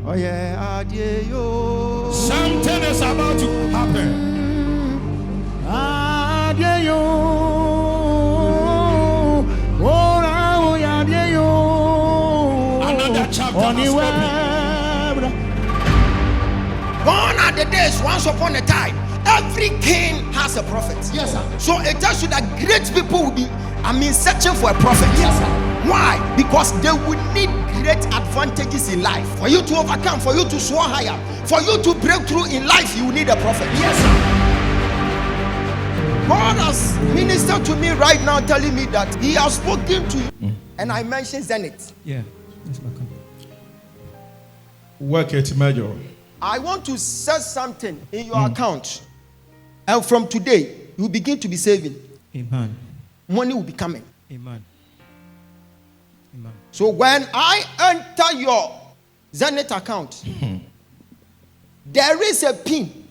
Oh yeah, yo. Something is about to happen. Yo. Oh yeah, yo. Another chapter has opened. Gone are the days once upon a time. Every king has a prophet. Yes, sir. So it tells you that great people will be, searching for a prophet. Yes, sir. Why? Because they would need great advantages in life. For you to overcome, for you to soar higher, for you to break through in life, you need a prophet. Yes, sir. God has ministered to me right now, telling me that He has spoken to you. And I mentioned Zenith. Yeah. That's my company. Work it, Major. I want to set something in your account. And from today, you begin to be saving. Amen. Money will be coming. Amen. Amen. So when I enter your Zenith account, there is a pin.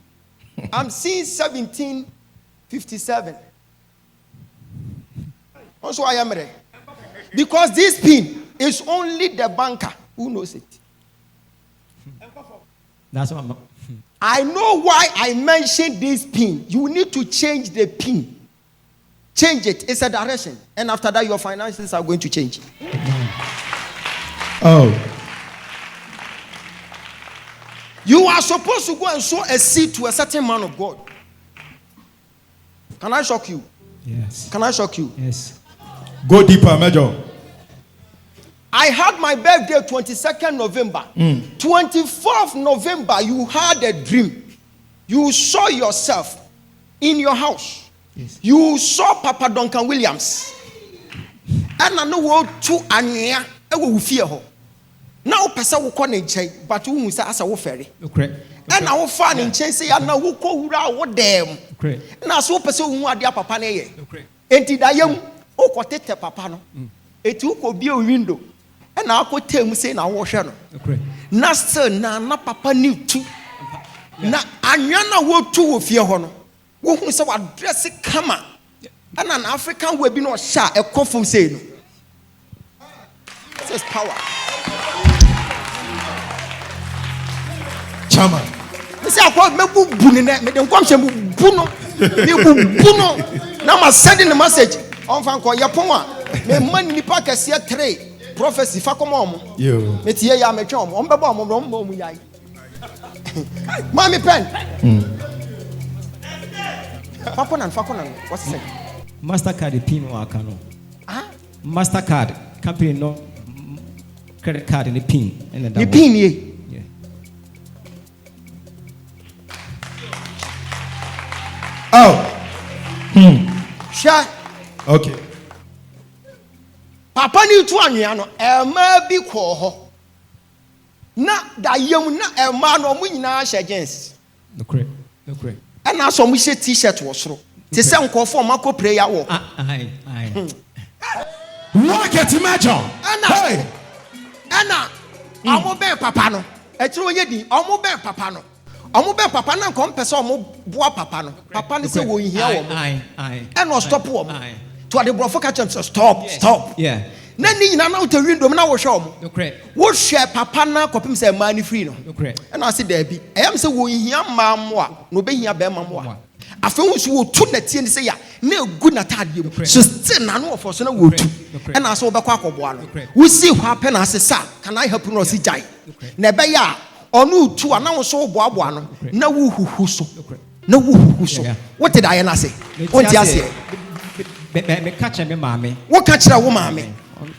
I'm seeing 1757. Also, I am ready. Because this pin is only the banker who knows it. That's what I'm. I know why I mentioned this pin. You need to change the pin. Change it. It's a direction. And after that, your finances are going to change. Oh. You are supposed to go and sow a seed to a certain man of God. Can I shock you? Yes. Can I shock you? Yes. Go deeper, Major. I had my birthday 22nd November. 24th November, you had a dream. You saw yourself in your house. Yes. You saw Papa Duncan Williams. And I know what to anya e wo fie ho. Na wo pese wo kɔ ne nkyɛn, but wo hu sɛ asa wo fɛre. Okay. And I wo fa ne nkyɛn sɛ ya na wo kɔ wura wo dem. Okay. Na so wo pese wo hu ade papa ne ye. Okay. Enti da yam wo kɔ tete papa no. Eti wo kɔ bie window. And I could tell him say na wo hwɛ no. Okay. Na sɛ na papa ni tu. Na anya na wo tu wo fie ho no. Wo hu sɛ wa dress kama. And an African will be not shy a coffin say no. This is power. Chama. This is what me bunine me dem come say buno. Me buno. Now I'm sending the message. On fan ko yapon a me man nipa kese 3 prophecy fa come on. Yo. Me tie ya me twom. On beba on mu yai. Mami pen. Fakonan. What's it say? Mastercard pin or account. Ah? Mastercard company no credit card in the pin and The pin ye. Yeah. Oh. Sha. Okay. Papa ni tu anwea no ema bi kɔ hɔ. Na da yam na ema no mu nyina hyɛ jeans. Okay. Ɛna so mu hyɛ t-shirt wɔ soro. Te sɛ nkɔfo mako prayer wɔ. Aye. Work it, Major. Hey. Ɛna ɔmo bɛn papa no. Ɛkyerɛ onye di ɔmo bɛn papa no. Ɔmo bɛn papa na nkɔm pɛ sɛ ɔmo boa papa no. Papa ne sɛ wɔ nhia wɔ mo. Aye. Ɛna stop wɔ mo. Aye. To the brofo catch him stop. Yeah. Na ni nyina na uta window na wo hwɛ ɔmo. Okay. Wo hwɛ papa na kɔpem sɛ man ni free no. Okay. Ɛna ase da bi. Ɛyam sɛ wɔ nhia ma mo a, no be hia bɛma mo a. Afei wo so wo tu na tie ne sɛ ya na egu na tadeɛ mu. So still na no ofo so na wo tu. Ɛna so wo bɛkɔ akɔboa no. Wo si hɔ apɛ na ase sa, can I help you no si jai. Na ɛbɛyɛ a ɔno tu a na wo so wo boaboa no. Na wo huhu so. Na wo huhu so. What did I na say? Won't you say? Me catch me mommy. What catch that woman?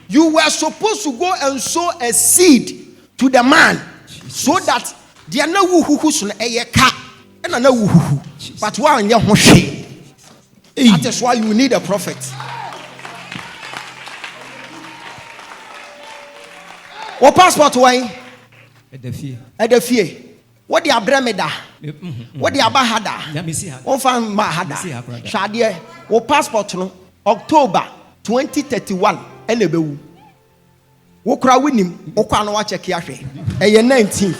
You were supposed to go and sow a seed to the man so that they are no who so a car and no who. But one young hoshe. That is why you need a prophet. What passport why? At the fear. What the abremeda? What the abahada? What fan mahada? Shadia. What passport no? October 2031. Elebewu. Wo kra winim, wo kwa no wa check yahwe. Eye 19.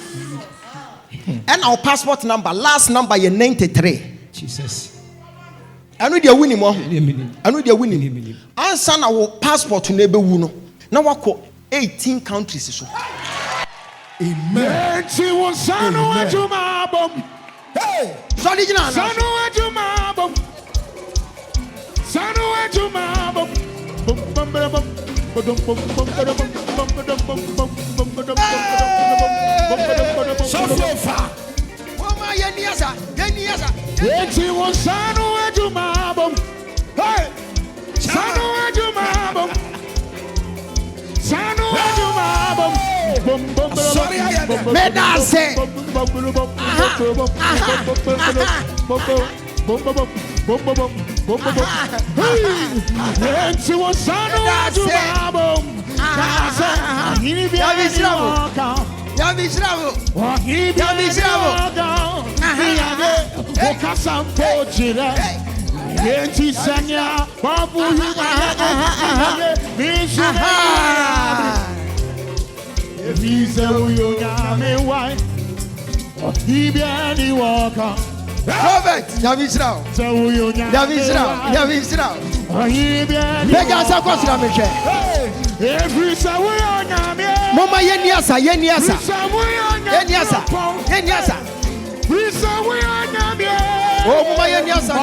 And our passport number, last number ye 93. Jesus. Anu dia winim ho. Anu dia winim. Ansa na wo passport no ebewu no. Na wako 18 countries so. Amen. She was son Amen. to my bum. Hey. Sorry, you know. Son to my bum. Son to my bum. So far. Mama, yeniasa. She was son to my bum. Hey. Son to my bum. Son to my bum. Sorry, I am. Medase. She was son to my bum. Prophet, Yavisrao. Pega essa coisa na mexe. Mama yeniasa. Oh, mama yeniasa.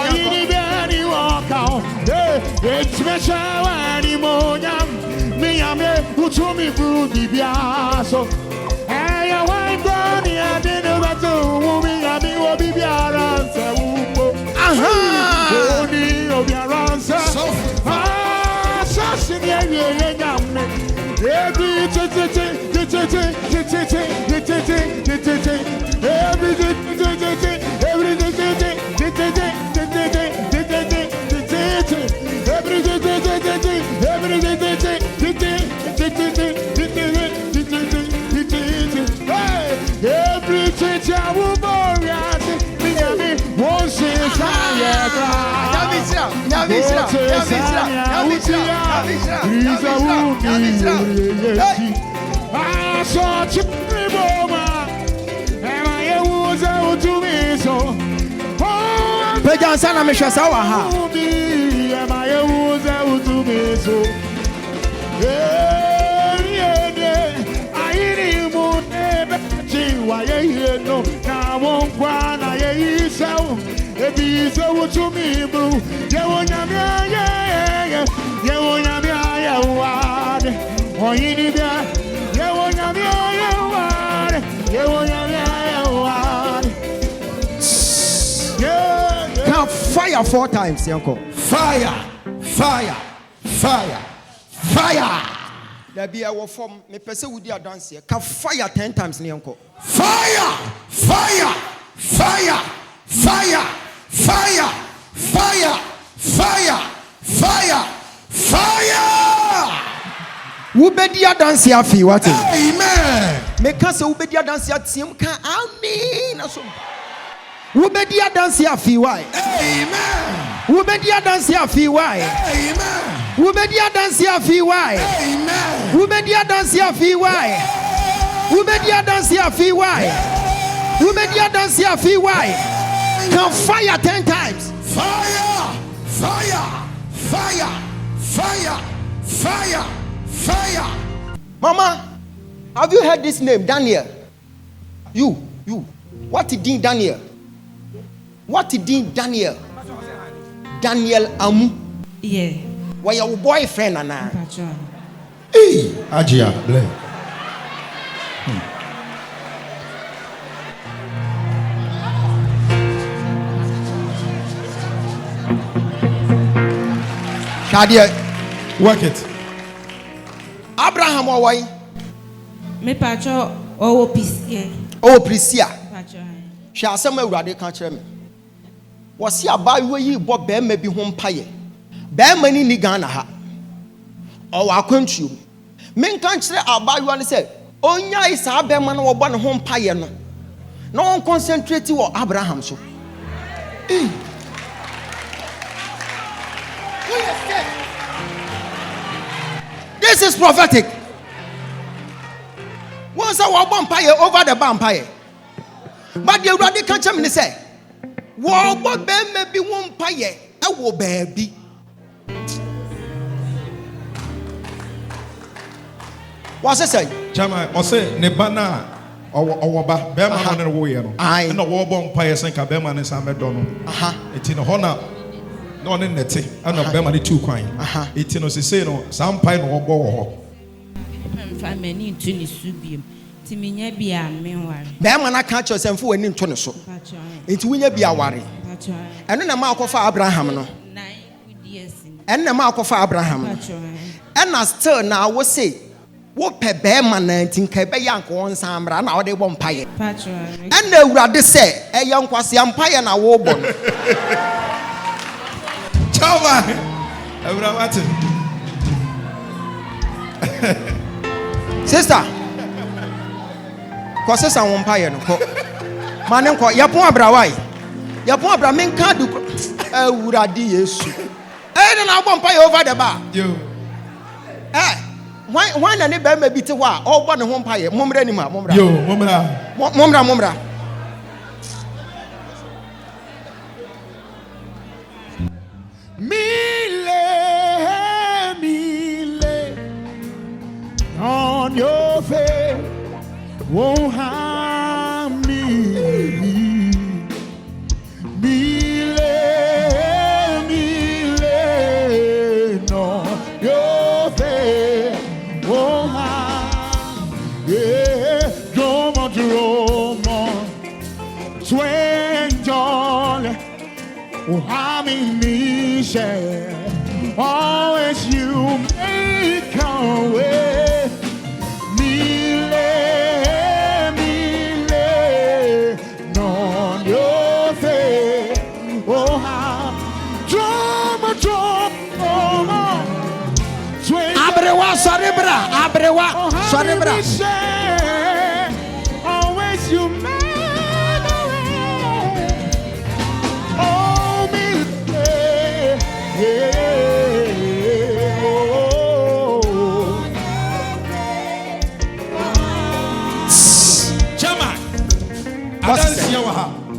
Pega sana meshasa wa ha. Fire 4 times, uncle. Fire. There be our form. Me person would do dance here. Can fire 10 times, uncle. Fire. Ubedia dance here for what? Amen. Me can say ubedia dance here. Team can amen. Ubedia dance here for why? Amen. Ubedia dance here for why? Amen. Ubedia dance here for why? Amen. Ubedia dance here for why? Ubedia dance here for why? Ubedia dance here for why? Can fire 10 times. Fire. Mama, have you heard this name, Daniel? You. What did Daniel? Daniel Amu. Yeah. Why your boyfriend and I? Hey, Ajia, bless. Shadia, Work it. Abraham or why? Me pacho o pisia. Oh, Prisia. Pacho. Shall some radi can't me. Was he about you bought bear maybe home pie? Bear money ni Ghana ha. Or our country. Men can't say about you and say, oh, yeah, it's a bear man or one home pie. No one concentrate you or Abraham. So, this is prophetic. Once I was vampire over the vampire. But the radi can't tell me say, what bear maybe one pie, I will baby. What's it say? Chama, I say nebana Owoba, Bema and Woyano. I know Warbon Pius and Cabema and Sam Donald. It's in a honor. No in the tea, and of Bema 2 coin. It's in a Sino, some pine or go. Family to Nisubium. Timinia be a meanwhile. Bema na catch us and for an intonaso. It's Winya be a worry. And then a mark of Abraham. No. 9 years. And the mark of Abraham. And I still now will say, what per Bema 19 Kebeyank one Sambra, now they won't pay it. And they rather say, a young was the empire and a war born. Chava! Sister, because sister won't pay no. Man, Yapon Brawai. Yapon Bramin can't do. Would I do yes? And I won't pay over the bar. You. Why any bear may be to wa all one home pie, Mumra anima, Mumra. Yo, Mumra. Mumra. Mile on your face won't harm me. Mile no your face won't harm. Yeah, Roma, Swing oh, I'm in mission. Always you make a way. Mile, non your face. Oh, how drama. Abrewa, Sorebra. Always you make a way. Oh,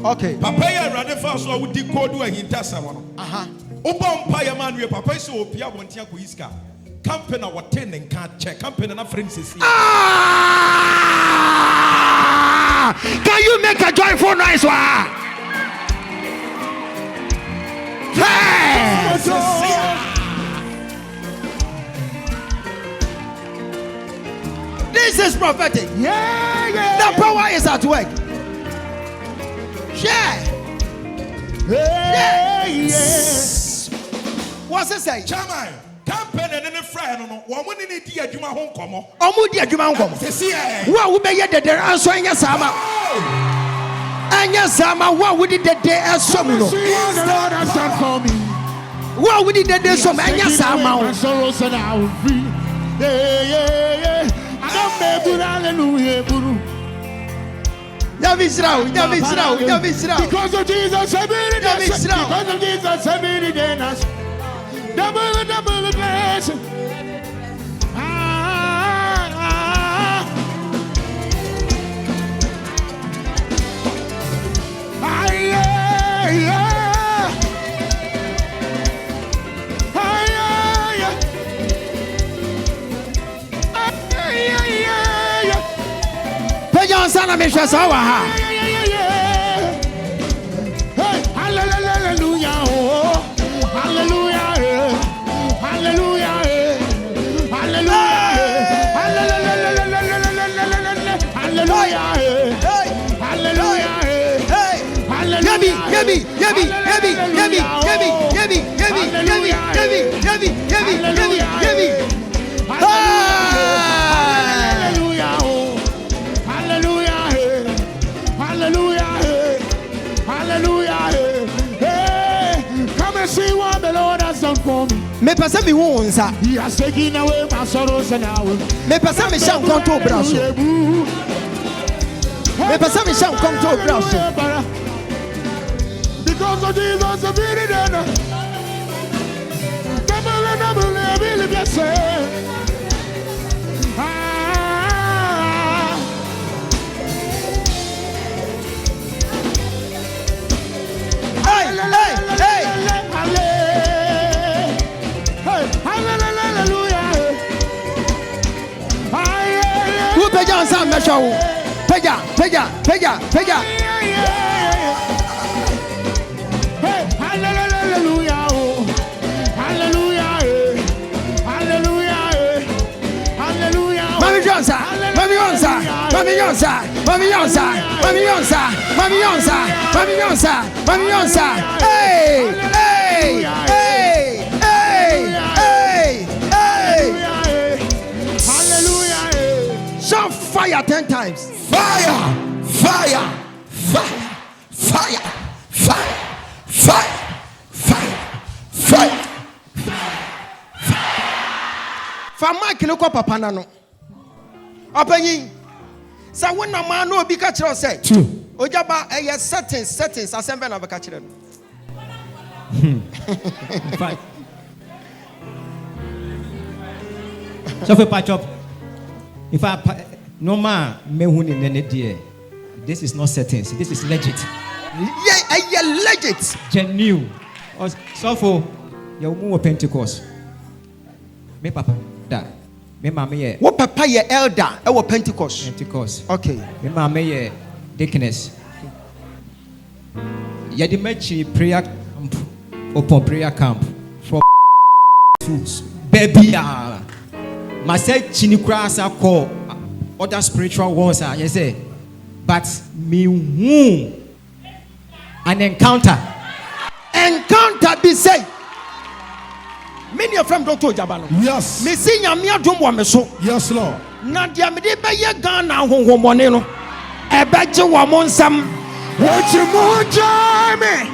okay. Papa ya rade fa so wudi kodu ahinta samono. Oba mpa man we papa so opia bontia ko iska. Campaign na wote ne nka che campaign na friends sisi. Can you make a joyful noise? This is prophetic. Yeah. The power is at work. Yeah. Yes. What's it say? Chairman, campaign and any friend no one need di adwuma ho nkomo. Omu di adwuma nkomo. Sisi eh. Wo be ye dede anso anya sama. Anya sama wo wo di dede anso mu no. The Lord has done for me. Wo wo di dede so anya sama wo. Sorrows and I will free. Yeah. I don't make hallelujah, guru. Because of Jesus, every day, double blessing. Sana mesha sawa ha. Hey, hallelujah, oh, hallelujah, hallelujah, hallelujah, hallelujah, Me pasa mi wonza. He has taken away my sorrows and now. Me pasa mi sham konto braso. Me pasa mi sham konto braso. Because of Jesus, the very day. Double, really blessed. Hey, hallelujah, oh, hallelujah, hallelujah, hallelujah. Mami Johnson, Mami Johnson, Mami Johnson, Mami Johnson, Mami Johnson, Mami Johnson, Mami Johnson, Mami Johnson. Hey, hey, hey, hey, hey, hey. Hallelujah. Shout fire 10 times. Fire, fire, fire, fire, fire, fire, fire, fire. Fa Mike no ko papa na no. Opanyin. Sa wona ma no obi ka kire say. Ojaba settings assemble na be ka kire no. Five. So for patch up. If I no man me hu ni nene die. This is not settings. This is legit. Yeah, legit. Genuine. So for your move Pentecost. Me papa da. Me mama ye. What papa ye elder e wo Pentecost. Pentecost. Okay. Me mama ye deaconess. Ye the mechi prayer camp upon prayer camp from to baby my say chinikura sa call other spiritual ones are you say but me who an encounter be say many of them don't Jabano. Yes. Me see nyame adom wo me so. Yes, Lord. Na dia me de be ye Ghana honhomone no. E be je wo mo nsam. Ochi mo jame.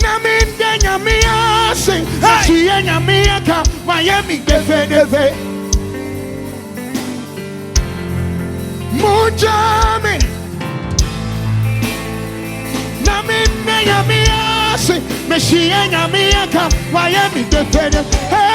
Na me de nyame ase. Chi ye nyame aka. Miami defe. Mo jame. Na me de nyame ase. Me chi ye nyame aka. Miami defe. Hey.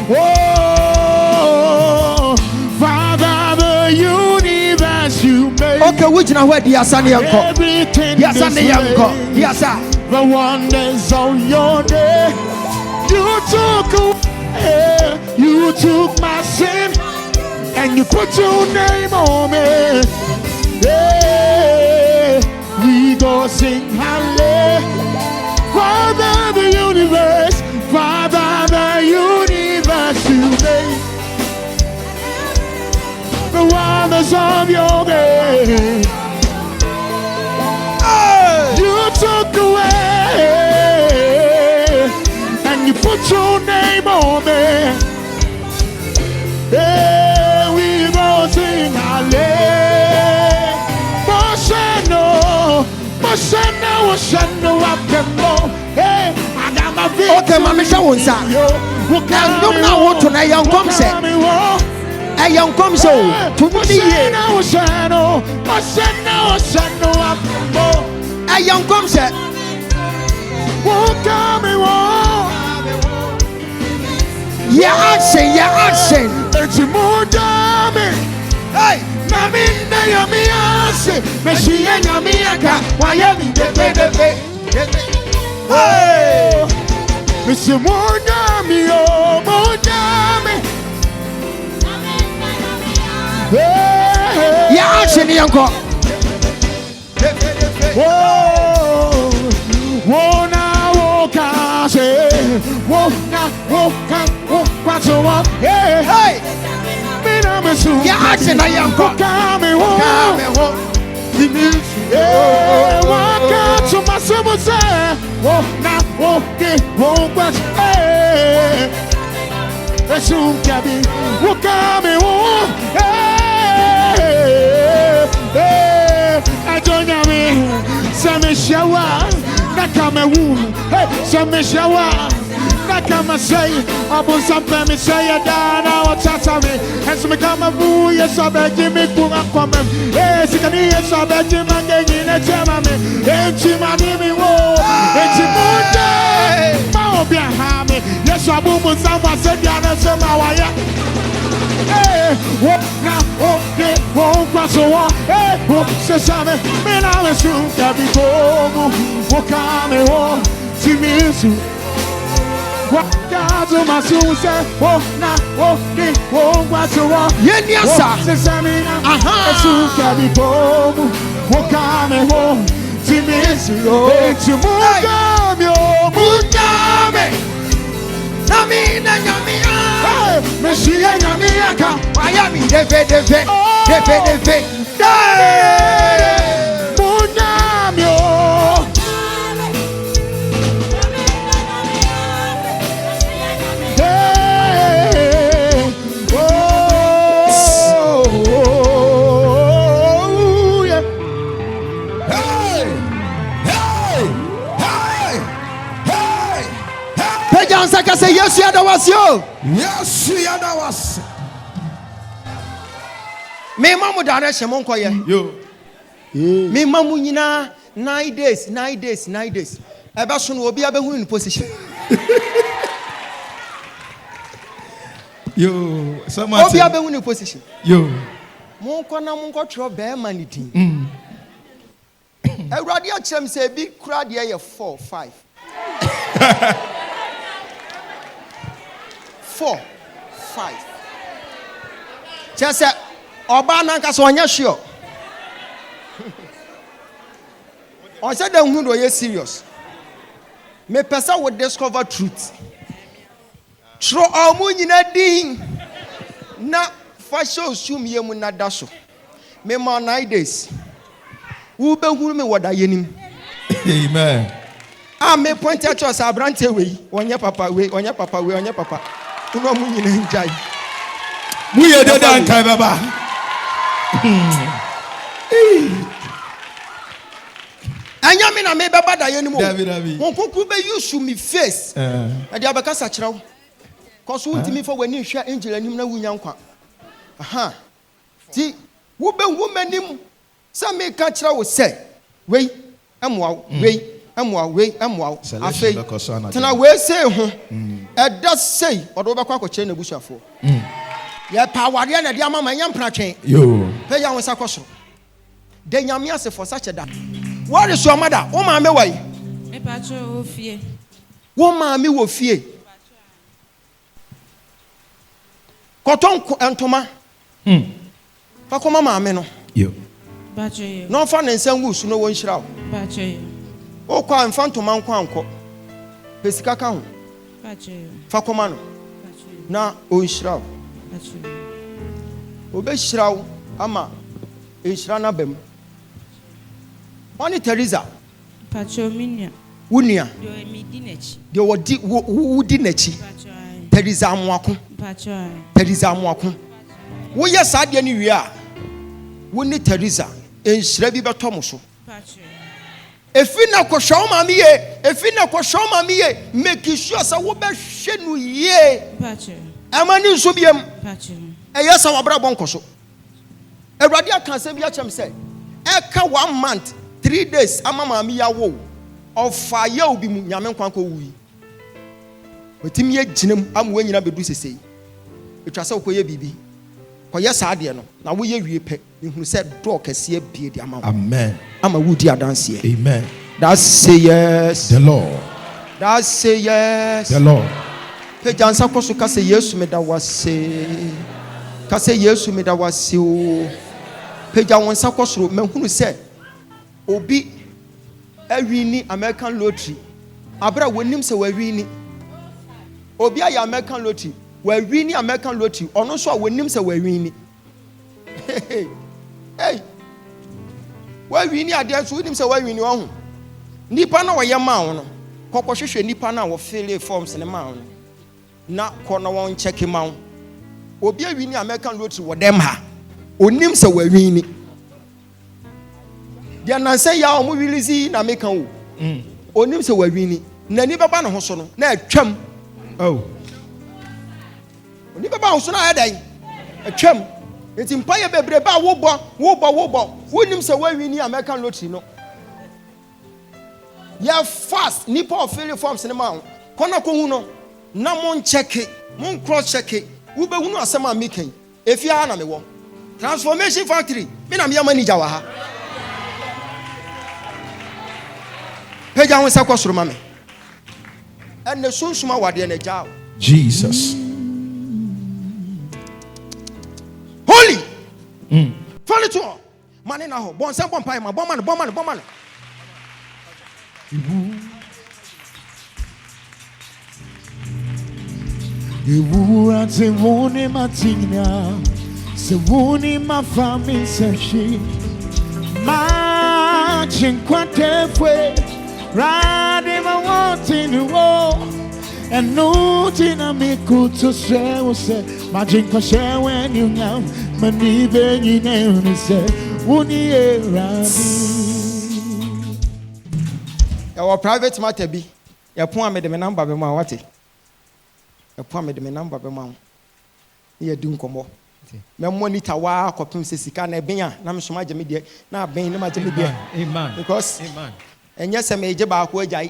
Oh, Father, the universe you made. Okay, which na where the Asani yanko? Everything Yasani yanko. Yasa. The wonders of your day. You took my sin and you put your name on me. Yeah, we go sing hallelujah. Father the universe you made. The wonders of your day. You took away and you put your name on me. Yeah, we go sing hallelujah. Moshano, Akemo. Hey, I got my feet. Okay, Mama Shawunsa. And don't know what to na young come say. A young come so to the year. Moshano, Akemo. A young come say. Yeah, action. It's more damage. Hey, Naminda Yamiase, Messiah Yamiaka, Miami, hey, Mr. Mordami, oh, Mordami. Yeah, action, Yanko. Whoa, now, hey. Yeah, action, Yanko. Come to my summer say, oh, now, okay, won't watch, hey, soon, Gabby, will come, hey, I don't know me, some shower, not come a woo, hey, some shower. Come and say, I want something to say, I don't know what's happening. And so, come a boo, yes, I bet you make boom up from him. Yes, you can hear so bet you man getting a germany. Ain't you man, me woe, ain't you more day? Mau be a hammy. Yes, I boom, someone said, Yana, so my wire. Hey, what now? Okay, won't cross a wall. Hey, whoop, says something. Man, I was soon, Gabby, go, walk on me, oh, to me soon. What God's my soul said, oh, now, okay, oh, what's the wrong? Yes, sir. Sesamina, Suka Bipomu, Mokame home, Timizio, Timugame, Mugame, Namina, Namia, Messiah, Namiaka, Miami, Deve, Munamio. Pejansa say yes, you was you. Yes, you was. Me mamu direction mon koye. Yo. Me mamu nyina 9 days. Eba so no obi abehu in position. Yo, somebody. Obi abehu in position. Yo. Mon ko tro be man din. Ewrade a chem say bi kura de ye 4 5. 4 5. Just say Oba nanka so onye sure. On said them who are serious. Me person will discover truth. Tro omu nyina din na fashion sum yemu na daso. Me ma 9 days. Wo be huru me wada yenim. Amen. Me point at us abrante we. Onye papa. Uno mu nyina njai. Mu ye de dan kai baba. Anya me na me baba da yenim o. David. Won koku be use me face. E dia beka sa kirawo. Cause wo ntimi for wani hwa angel anim na wunya nkwa. Aha. Ti wo be hu manim. Sa me ka kirawo se. Wei amwa amwa. Afei. Tena we say ho. E da say odo be kwa akokye na busuafo. Ya power na dia mama nyam pratwen. Yo. Pe ya wonsa kosoro. De nyame ase for such a that. What is your mother? O ma me wai. E pacho ofie. Wo ma me wo fie. Koton entoma. Fa koma ma me no. Yo. Pacho yo. No fa nensan wusu no won hira wo. Pacho yo. O kwa mfantoma nkwa anko. Pesika ka ho. Pacho yo. Fa koma no. Pacho yo. Na o hira wo. Pacho yo. Obe hira wo ama hira na bam. Oni Teresa. Pacho minya. Wunia. Yo emidi nechi. De wodi nachi. Pacho ai. Teresa amoako. Pacho ai. Teresa amoako. Wo ye saade ni wie a. Woni Teresa enhira bi beto mo so. Pacho. Efi na kwhwa ma me ye. Make sure say wo be hwe no ye. Pacho. Amani nso biem. Pacho. Eya sa wabra bonkoso. Ewrade aka se bi a chem say. Eka 1 month 3 days amama mi ya wo ofa ya obi mu nyame nkwan ko wi otimi ye ginam amwe nyina bedu sesei etwa se ko ye bibi ko ye saade no na wo ye wie pe ehunu se do kase bie di ama. Amen. Ama wudi adanse. Amen. That say yes. The Lord. That say yes. The Lord. Pe jansa ko so kase Yesu me da wase. Kase Yesu me da wase o. Pe jansa ko so me hunu se obi awini American lottery abra wonim se wawini obi ayi American lottery wawini American lottery ono so wonim se wawini hey wawini ade so wonim se wawini ohu nipa na woye ma wo no kokwohwehwe nipa na wo fill forms ne ma wo na kono won check ma wo obi awini American lottery wo dem ha onim se wawini. Dia nan say ya omu release na meka wo. Onim se wawini. Na ni baba no ho so no na atwam. Oh. Oni baba ho so na adan. Atwam. Enti mpaye bebre ba wo bo. Wonim se wawini American lottery no. Ya fast nipa of fill forms ne ma wo. Kono ko hu no na mon check it. Mon cross check it. Wo be hu no asema mekan. Efia na me wo. Transformation factory. Me na me manager wa ha. Peja won sakosoro mame. And the sunsuma wade na jao. Jesus. Holy. Money to all. Money now. Bon some pie, my bomb. Iwura te wone matina, se wone ma fami se shi. Ma cinquante fue, rade ma wanti ni wo. And no tina mi kuto se, ma cinque se when you know, mani beni ne se, woni e rami. Our private matter be, ya pon me de me number be ma wate. A poem with the number of a man. Here, doom combo. Me monitor wa copim sika na benya na me soma media na ben na ma media. Amen. Because amen. And yes, I may ba ko ajai.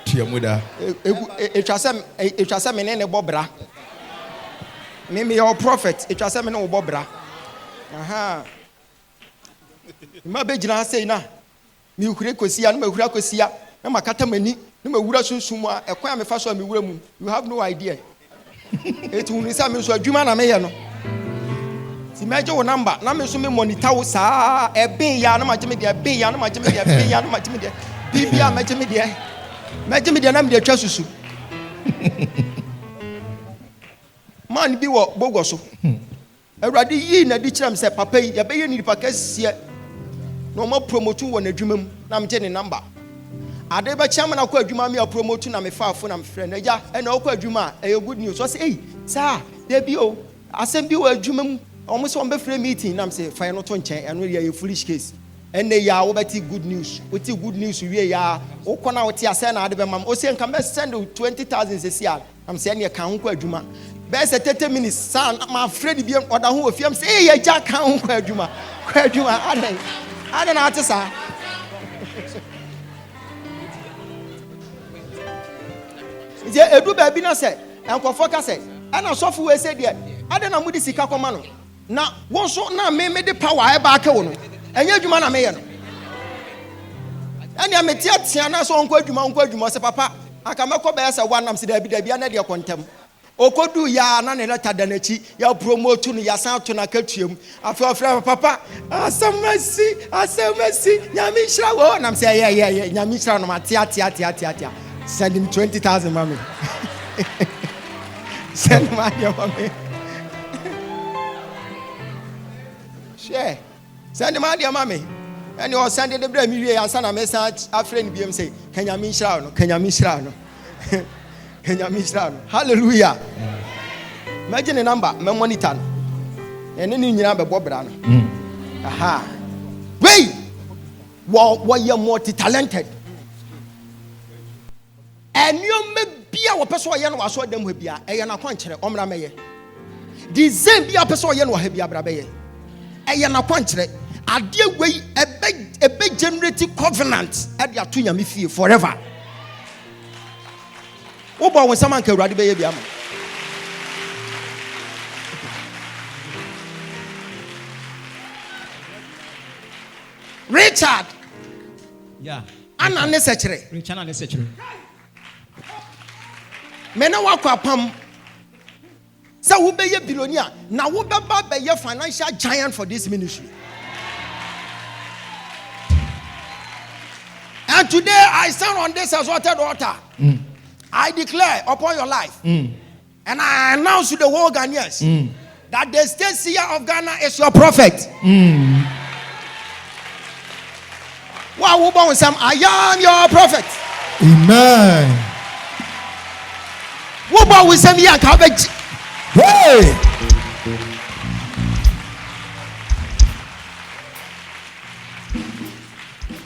Tia muda. It was a me ne bobra. Me your prophet. It was a me no bobra. Aha. Ma be jina say na. Mi ukure kosia na ma ukura kosia. Na makata mani na mawura sunsun a ekwan me fa so me wura mu. You have no idea. It will say me so adwuma na me ye no. Ti meje wo number na me so me monitor wo saa ebe ya na ma gye me de ebe ya na ma gye me de ebe ya na ma gye me de bibia ma gye me de na me de twa susu. Man bi wo bogo so. Awurade yi na di kiram se papa yi ya be ye ni pa kasie. No mo promote wo na adwuma mu na me gye ne number. Ade ba chama na kwa adwuma me a promote na me fa na me frɛ na ja e na okwa adwuma e good news so say eh sir there be o asem bi wo adwuma mu omo so on be frɛ meeting na me say fa no to nkyɛn eno ye foolish case ene ya wo beti good news wie ya wo kona wo ti ase na ade be mam o say nka me send 20,000 cc am say ene ka ho kwa adwuma be say 30 minutes san ma frɛ di bi oda ho ofiam say eh ya ja ka ho kwa adwuma ade na ate sa. Je edu ba bi na se enkofo ka se ana sofo we se de ade na mudi sika koma no na won so na me de power e ba aka wo no enye adwuma na me ye no ene ameti atia na so onko adwuma se papa aka meko ba se wanam se da bi na de kontem okodu ya na ne leta da nachi ya promote no ya san to na katuem afi ofra papa asamasi nyami hira wo nam se ye nyami hira no ma tia send him 20,000, mommy. Send money, mommy. Share. Send the money, mommy. And you are sending the bread. Me, I send a message. A friend be say, "Can you miss round? Can you miss round? Can you miss round?" Hallelujah. Imagine the number. My money turn. And then you number Bob Brown. Aha. Wait. What you multi-talented. And you may be our person. I know I saw them with Bia. I am a quanture. Omra Maye. The same be a person. I know Hebia Brabe. I am a quanture. A dear way a big generative covenant at your tunya me feel forever. Oba when someone can ride baby. Richard. Yeah. Unnecessary. Richard unnecessary. Mena wakwa pam sa wo be ye billionaire na wo be ba be ye financial giant for this ministry. And today I stand on this exalted altar. I declare upon your life and I announce to the whole Ghanaians that the state seer of Ghana is your prophet. Wow, I am your prophet. Amen. What about we say me a cabbage? Hey!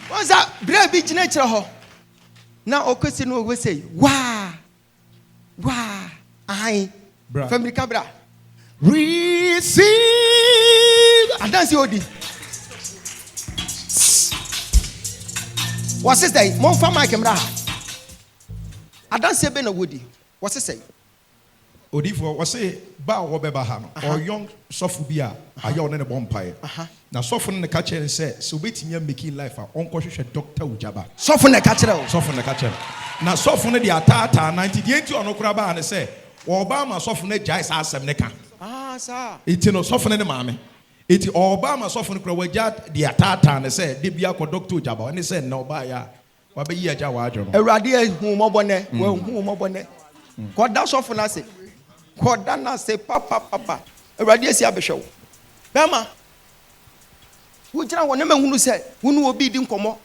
What's that? Brave beach nature ho. Now o question we say, wow, I family cabra. Receive. And that's your odi. What's this day? Mon fama camera. I don't say ben a woody. What's it say? Odifo was say ba wo beba ha no or young sofu bi a aye one ne bompae na sofu ne ka kire say so betimi making life a onko hwehwe doctor ujaba sofu ne ka kire o sofu ne ka kire na sofu ne de atata 90 de enti ono kura ba ne say wo ba ma sofu ne jai sa asem ne ka Iti no soften ne maame. Iti Obama soften kura wagya de atata ne say de bia ko doctor jaba. Ne say na oba ya. Wa be yi agya wa adwo no. Awurade hu mobone, wa hu mobone. Koda soften ase. Koda na se papa. Awurade asi abehwe wo. Bema. Wo jira wo ne mahunu se, wonu obi di nkomo.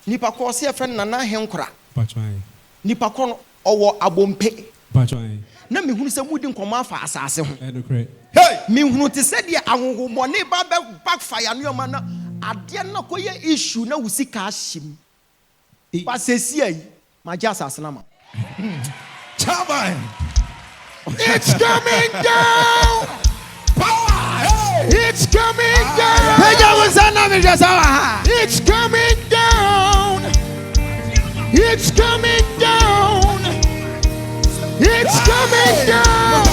Nipa ko se efre na na henkora. Patwan. Nipa ko no owo abompe. Patwan. Na mehunu se mudi nkomo afa asase ho. Edukre. Hey, mehunu te se de ahohomone ba backfire no ma na ade na koye issue na wusika ahim. Ba sesi ayi, ma ja asase na ma. Chaban. It's coming down. Power. Hey. It's coming down. It's coming down. It's coming down. It's coming down.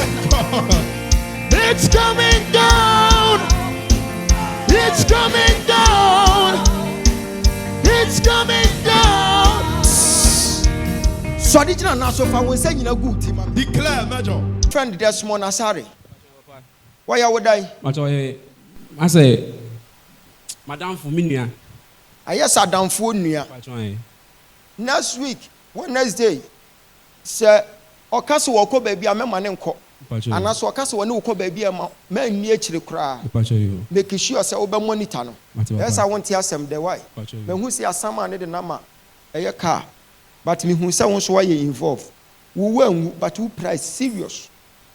It's coming down. It's coming down. It's coming down. So did you not so far when saying a good team? Declare, Major. Friend this morning, sorry. Why I would die? I say, Madame Fuminia. I yes, I down for near. Patwan. Next week, Wednesday, sir, or castle or co baby, I'm a man and co. And as for castle, no co baby, a man near to the cry. Make sure say over monitor. Yes, I want to ask them the why. When who see a summer need a number, a car. But me who say once why you involved. We won't, but who price serious.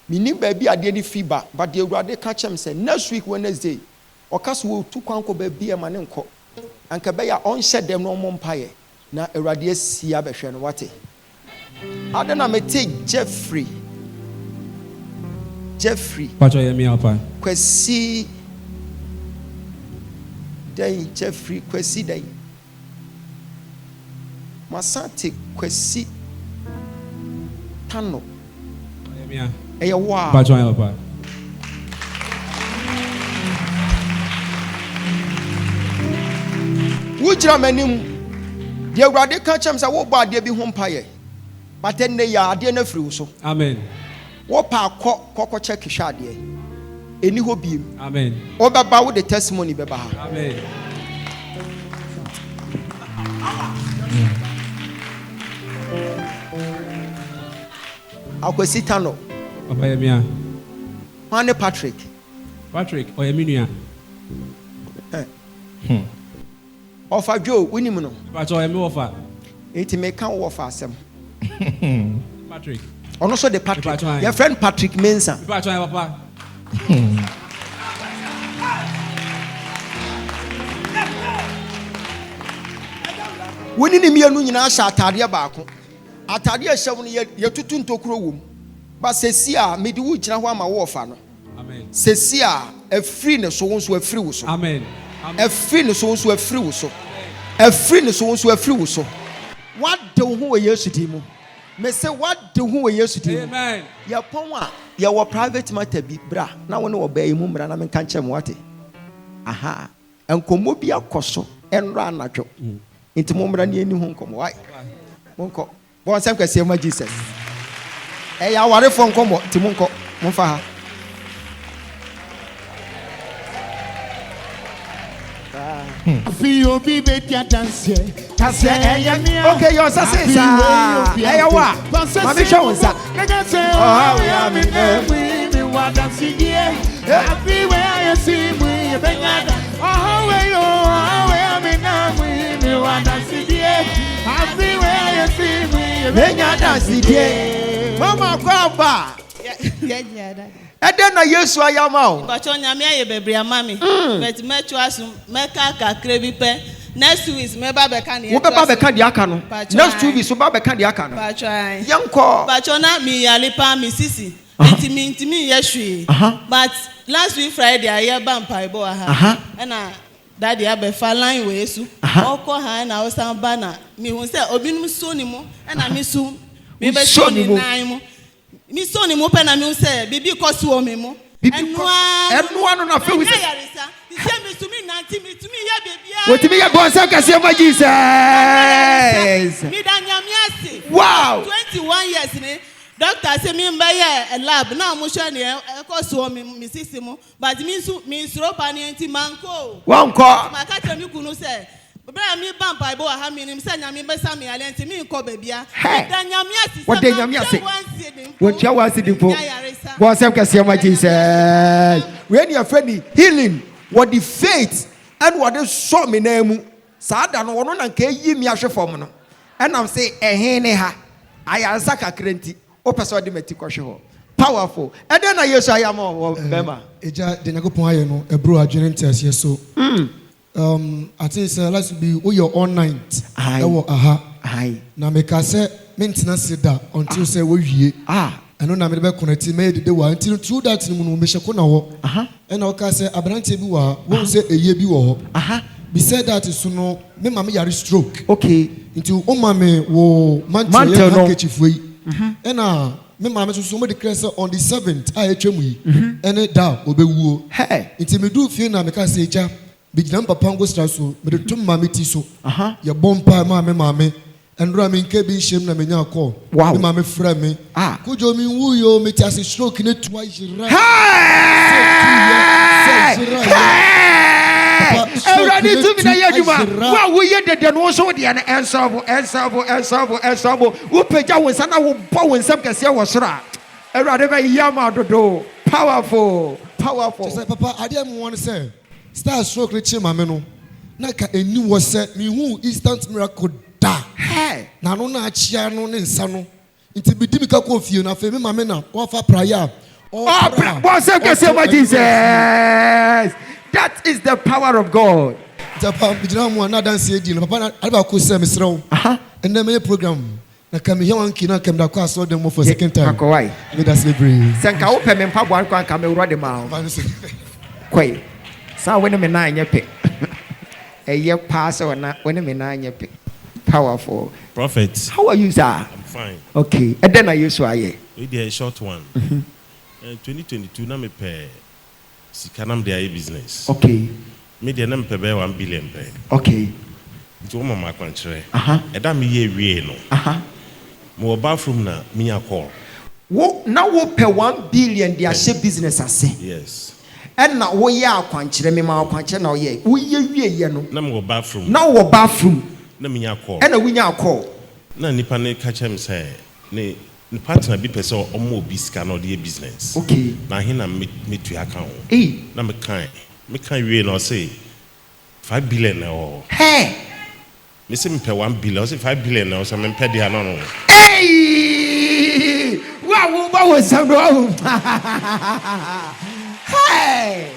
Me need baby at any feedback, but they rather catch him say next week Wednesday. Or castle will two conquer baby a man and co. And Kabaya onset them no mumpire. Na Eradies Siabeshan Wate. I don't know, me take Jeffrey. Patwan, me up. Kwesi Day, Jeffrey, Kwesi Day. Masante Kwesi Tano. Eya wa. Patwan, papa. Wujra menim. The Awurade ka kyem say wo ba de bi ho mpaye. But then ya ade na firi so. Amen. Wo pa kokko check hwa ade. Eni ho biem. Amen. Wo beba wo the testimony beba ha. Amen. Akwesi Tano. Papa Yemia. Mane Patrick. Patrick, Oyeminia. Ofa Joe, winim no. Patwan, me offer. Enti me kan wo fa asem. Patrick. Ono so the Patrick. Patwan. Your friend Patrick Mensa. Patwan, papa. Woni ni mienu nyina sha atade baako. Atade ehyew no ye tutu ntokuro wom. Ba sesi a medi wo gyina ho ama wo fa no. Amen. Sesi a afri ne so wonso afri wo so. Amen. Afri ne so wonso afri wo so. Afri ne so wonso afri wo so. What de ho we Yesu di mu. Me say what de ho we Yesu di mu. Amen. Ya pon a ya wo private matter bi bra na wo ne wo ba yi mu mra na me kan kyem wate. Aha. Enkomo bi akoso enra anadwo. Inti mo mra ne ani ho nkomo wai. Monko. Bon sem kwese ma Jesus. Ya ware fo nkomo ti monko. Monfa ha. Feel be better dance. Okay, you're so say hey wa. Mami show us. Oh, we are me we want to see here. Everywhere you see me, you bring out. Oh, we are me we want to see here. Everywhere you see me, you bring out dance here. Mama kwaba. Ede na Yesu ayama o. But on nyame aye bebre amami. But metu asu meka kakra bi pe. Next week me ba beka ne. Wo beba beka di aka no. Next 2 weeks wo ba beka di aka no. Ba try. Yanko. But na mi yale pa mi sisi. Intimi yehwe. But last week Friday aye ba mpaibo aha. Na daddy abefa line we Yesu. Oko ha na o san ba na mi hu se obinum so ni mo na mi so mi be so ni nan mo. Mi so ni mo pe na mi say bibi kosu o me mo enua no na fe we say mi so mi nanti mi tumi ya bebia wotimi ya bon say kase ma Jesus mi da nyame ase wow 21 years ni doctor say me buy a lab now mo sure ne e ko so me sisimu but me suro pa ne anti manko One call. ma ka tell me kunu say bra me ban Bible ha me nim say nyame be sam ya lenti me ko babia da nyame asise What the nyame ase? What you want to do for? Boss am kase ma Jesus. When you friendly healing, what the faith and what the so me na mu. Sa da no wono na nka yi mi ahwe fom no. And I'm say ehe ne ha. Ayansa kakrenti. O person de meti kwhwe ho. Powerful. And then I use I am bema. Eja de nyakopon aye no ebro adwene ntase so. I think let's be your all night. Aye. Na me ka say maintenance da until say we wie. I know na me be connect me de wa until through that no me hye ko na wo. And I ka say abrante bi wa wo say eye bi wo ho. Be said that so no me mama yare stroke. Okay. Until o mama wo mantle handkerchief we. And me mama so me declare on the 7th I atwam yi. And da obewuo. Hey. Until me do feel na me ka say ja Bijam papango straso, me de tum mami tiso. Ya bompa mame. And ramin kebi shem na menya call. Wow. Me mame fra me. Kujo mi wuyo me tiasi stroke ne twice right. Ready to me na yaduma. Wa wo ye de no so de na ensobo. Wo peja wo sana wo bo wo nsam kase wo sora. Erade ba yama dodo. Powerful. Just papa, I didn't want to say. Star stroke reaching my menu. Naka a new was set me who instant miracle da. Hey, Nano na chia no insano. Into be difficult confuse na femi mamena. Wafa prayer. Jesus. That is the power of God. Japa bidram one na dance edi no papa na alba ko say mesrew. And then my program. Na kam here one kina kam da kwa so dem for second time. Akowai. Me da celebrate. Senka wo peme mpa bwan kwa kam ewro de ma. Kwai. Sa when me na nyepe. Eye pass na when me na nyepe. Powerful. Prophet. How are you, sir? I'm fine. Okay. And then I use why. We did a short one. 2022 na me pay sikanam de business. Okay. Me de na me pay 1 billion pay. Okay. Nti wo mama kwankyere. Eda me ye wie no. Mo bathroom na me a call. Wo na wo pay 1 billion de ahye business ase. Yes. And na wo ye akwankyere me ma akwankyere na wo ye. Wo ye wie ye no. Na mo bathroom. Na wo bathroom. Na me a call. And na wo nya call. Na nipa ne ka chem say ne partner bi pese omo obi sika na de business. Okay. Na he na me tu account. Na me kan wie na say 5 billion na o. Hey. Me say me pay 1 billion. I say 5 billion na o so me pay dia no. Hey! Wow, what was that? Hey!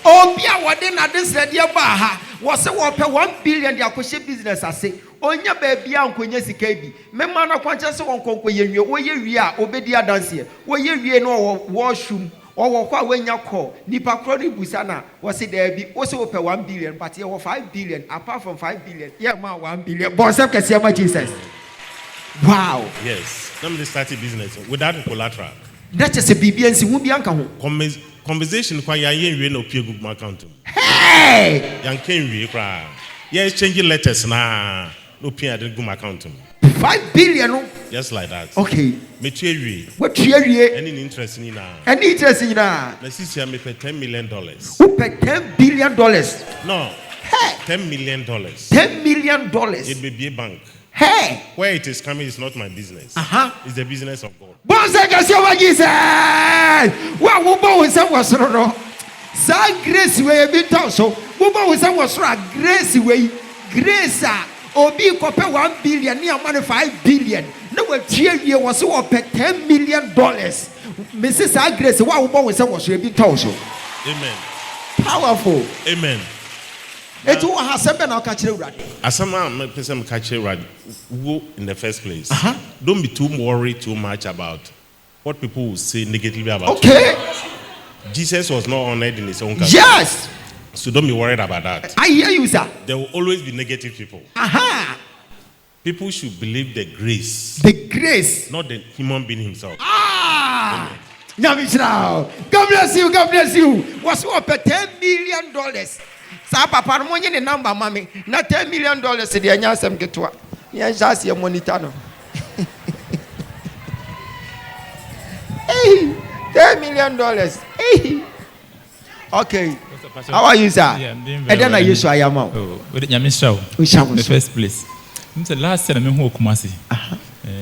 Obia wade na this ready ba ha. Was say wo pay 1 billion de akoshe business ase. Onya ba bia nkonya sika bi. Me ma na kwanche se won konko ye wie. Wo ye wie a obedi adanse. Wo ye wie no wo shum. Wo kwa wanya call. Nipa kro ni busa na wo say there bi. Wo say wo pay 1 billion but ye wo 5 billion apart from 5 billion. Yeah ma 1 billion. Boss am kase ma Jesus. Wow. Yes. Let me start a business without collateral. That is a BBNC who be anka ho. Conversation kwa ya yen we no pay good account. Hey! Yan ken we kra. Yeah, exchanging letters na no pay at good account. 5 billion. Just like that. Okay. Me tue we. What tue we? Any interest in na. Any interest in na. Na sisi ya me pay $10 million. Who pay $10 billion? No. Hey! $10 million. $10 million. It may be a bank. Hey! Where it is coming is not my business. It's the business of God. Bonse kasi wa Jesus. Wa wo bo se wasoro no. Sa grace we bi ton so. Wo bo se wasoro grace we. Grace a obi ko pay 1 billion ni amane 5 billion. Na wa tie wie wo se wo pay $10 million. Mrs. Sa grace wa wo bo se wasoro bi ton so. Amen. Powerful. Amen. It will have seven or catch a rat. As some person catch a rat in the first place. Don't be too worried too much about what people will say negatively about you. Okay. Jesus was not honored in his own country. Yes. So don't be worried about that. I hear you, sir. There will always be negative people. People should believe the grace. The grace. Not the human being himself. God bless you. God bless you. What's worth $10 million? Sa papa no monye ne number mami na $10 million de anya asem ketwa. Ya jase monitor no. million. Hey. Okay. How are you, sir? Yeah, I'm doing very And then I well. use I am. Oh, with Nyamisha. In the first place. I'm the last time I'm home Kumasi.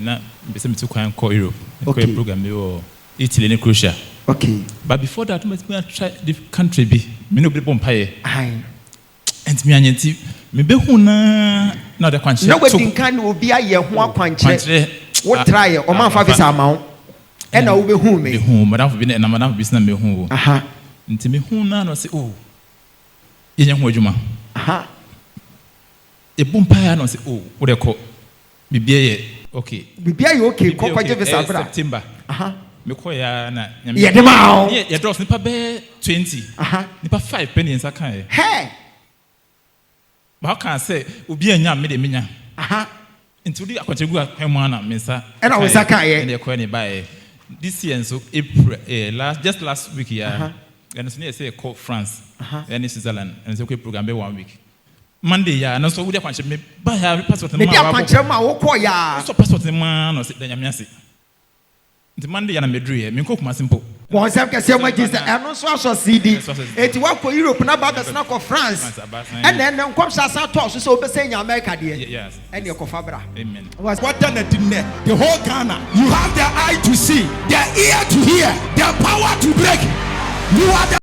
Na be me to kwan call Europe. Okay. Okay. Program me or Italy and Croatia. Okay. But before that, I try the country be. Me no be bompaye. Aye. And me anti me be hu na the kwanche. No wedding can will be a year one kwanche. What try or man for visa amount. And I will be who me. Who madam for be na madam business me hu. Aha. Nti me hu na no say oh. Yenya hu adwuma. Aha. E bompaye no say oh, wo de ko. Bibie okay. Bibia you okay? Ko kwaje visa bra. September. Aha. Me ko ya na. Ye dem out. Ye drop nipa be 20. Aha. Nipa 5 penny nsa kan e. Hey. Ba kan say obi anya me de menya. Aha. Nti odi akwategu ahwemu ana me nsa. And I was a car ye. And ko ni buy. This year so April last week ya. And so near say call France. And Switzerland and so program be 1 week. Monday ya no so odi akwanche me buy ya passport Me dia akwanche ma wo ko ya. So passport ma no say da nyamiase. Nti Monday ya na medru ye me nkokuma simple. Wọ́n sẹ́m kẹsẹ́ ọmọ Jesus ẹnu nso aṣọ CD eti wọ́n kọ Europe náà bá bẹ̀sẹ̀ náà kọ France ẹnna ẹnna nkọ́mṣẹ́ asa tọ́ ọ̀ṣun sẹ́ ọbẹ̀ sẹ́yìn America díẹ̀ ẹnna ẹ̀kọ́ fabra. What done it in there? The whole Ghana. You have the eye to see, the ear to hear, the power to break. You are the